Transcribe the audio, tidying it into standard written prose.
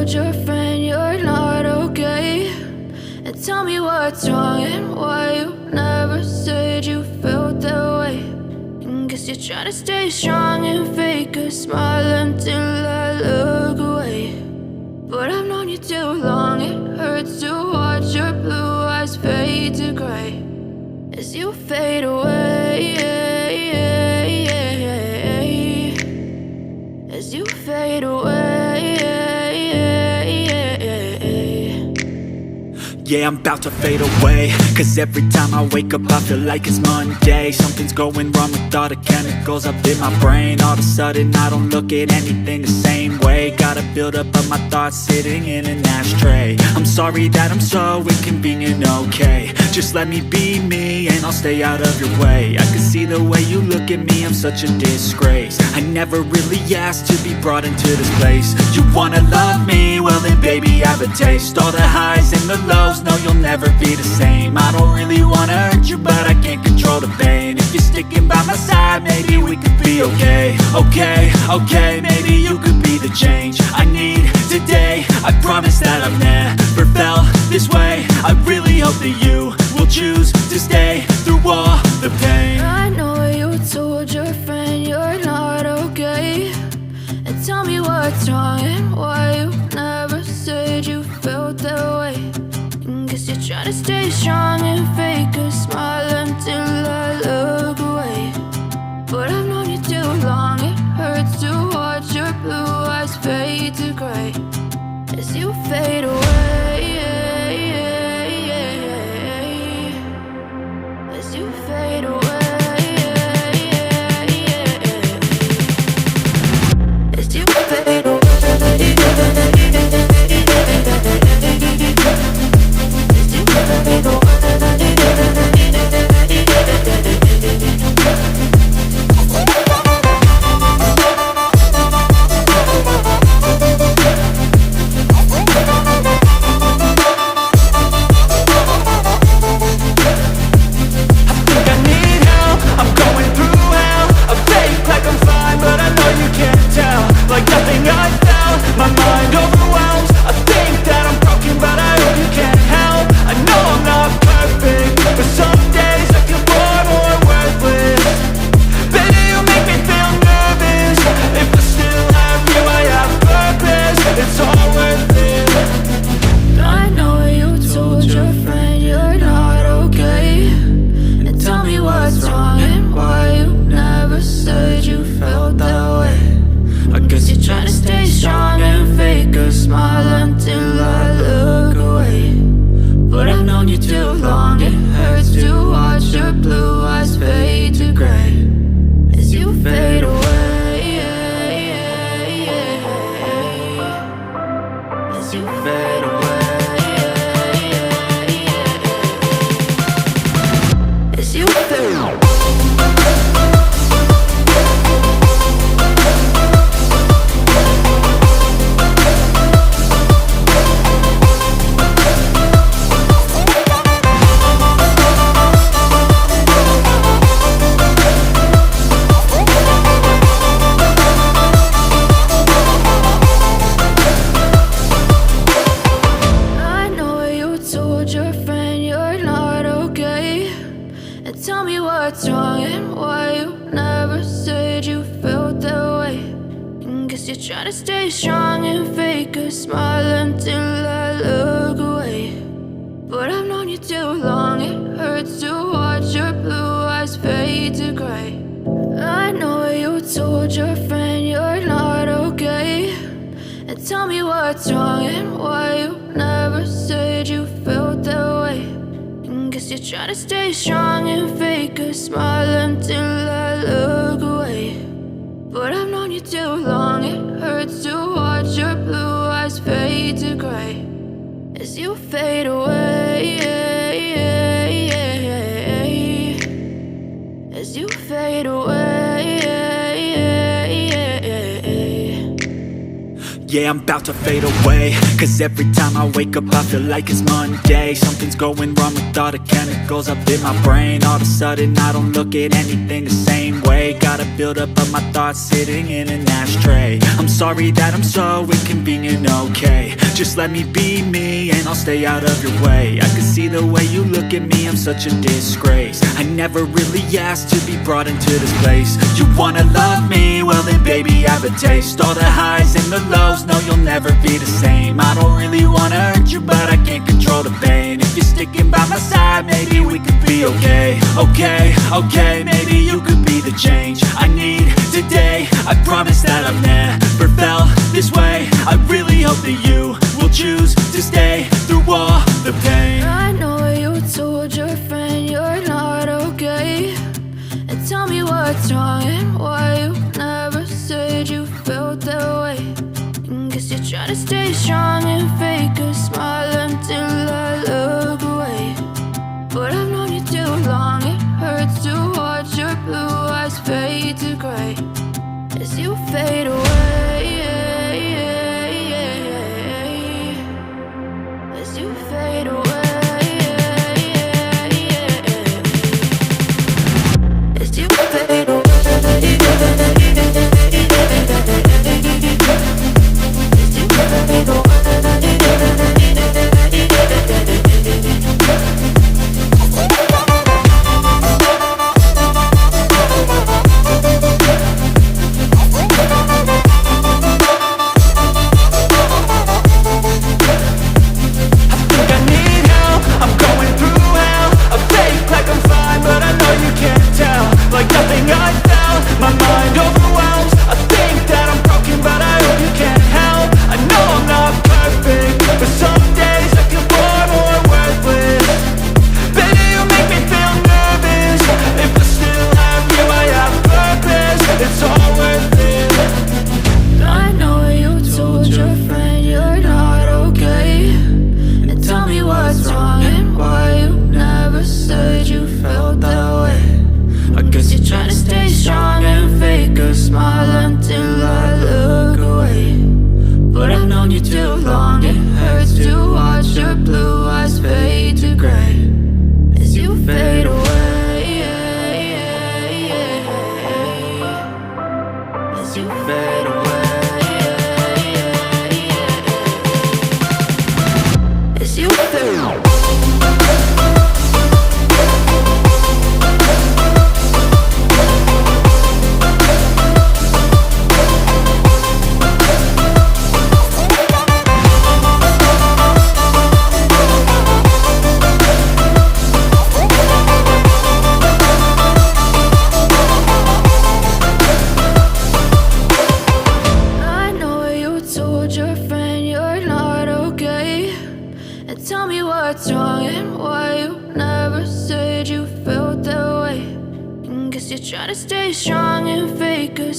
told your friend you're not okay? And tell me what's wrong and why you never said you felt that way. And guess you're trying to stay strong and fake a smile until I look away. But I've known you too long, it hurts to watch your blue eyes fade to gray as you fade away, as you fade away. Yeah, I'm about to fade away, cause every time I wake up I feel like it's Monday. Something's going wrong with all the chemicals up in my brain. All of a sudden I don't look at anything the same way. Got a buildup of my thoughts sitting in an ashtray. I'm sorry that I'm so inconvenient, okay? Just let me be me and I'll stay out of your way. I can see the way you look at me, I'm such a disgrace. I never really asked to be brought into this place. You wanna love me? Well then baby have a taste. All the highs and the lows, no, you'll never be the same. I don't really wanna hurt you, but I can't control the pain. If you're sticking by my side, maybe we could be okay. Okay, maybe you could be the change I need today. I promise that I've never felt this way. I really hope that you will choose to stay through all the pain. I know you told your friend you're not okay. And tell me what's wrong and why you never said you felt that way. And guess you're trying to stay strong and fake a smile until I look away. But I've known you too long, it hurts to watch your blue eyes fade to gray as you fade away, as you fade away, as you fade away. Yeah, I'm about to fade away, cause every time I wake up I feel like it's Monday. Something's going wrong with all the chemicals up in my brain. All of a sudden I don't look at anything the same way. Got a buildup of my thoughts sitting in an ashtray. I'm sorry that I'm so inconvenient, okay. Just let me be me and I'll stay out of your way. I can see the way you look at me, I'm such a disgrace. I never really asked to be brought into this place. You wanna love me? Well then baby I have a taste. All the highs and the lows, no you'll never be the same. I don't really wanna hurt you but I can't control the pain. If you're sticking by my side maybe we could be okay. Okay, maybe you could be the change I need today. I promise that I've never felt this way. I really hope that you will choose to stay through all the pain. I know you told your friend you're not okay, and tell me what's wrong and why you never said you felt that way. And guess you're trying to stay strong and fake a smile until I look away. But I've known you too long, it hurts to watch your blue eyes fade to gray as you fade away. As you fade away. As you fade away. As you fade away. Like nothing I felt, my mind overwhelms. I think that I'm broken but I hope you can't help. I know I'm not perfect, but some days I feel far more worthless. Baby, you make me feel nervous. If I still have you, I have purpose. It's all worth it. I know you told your friend you're not okay, and tell me what's wrong and why you never said you felt that way. I guess you're trying to stay strong and fake a smile until I look away. But I've known you too long, it hurts to watch your blue eyes fade to gray as you fade away. As you fade away. As you fade away. Tell me what's wrong and why you never said you felt that way. And guess you're trying to stay strong and fake a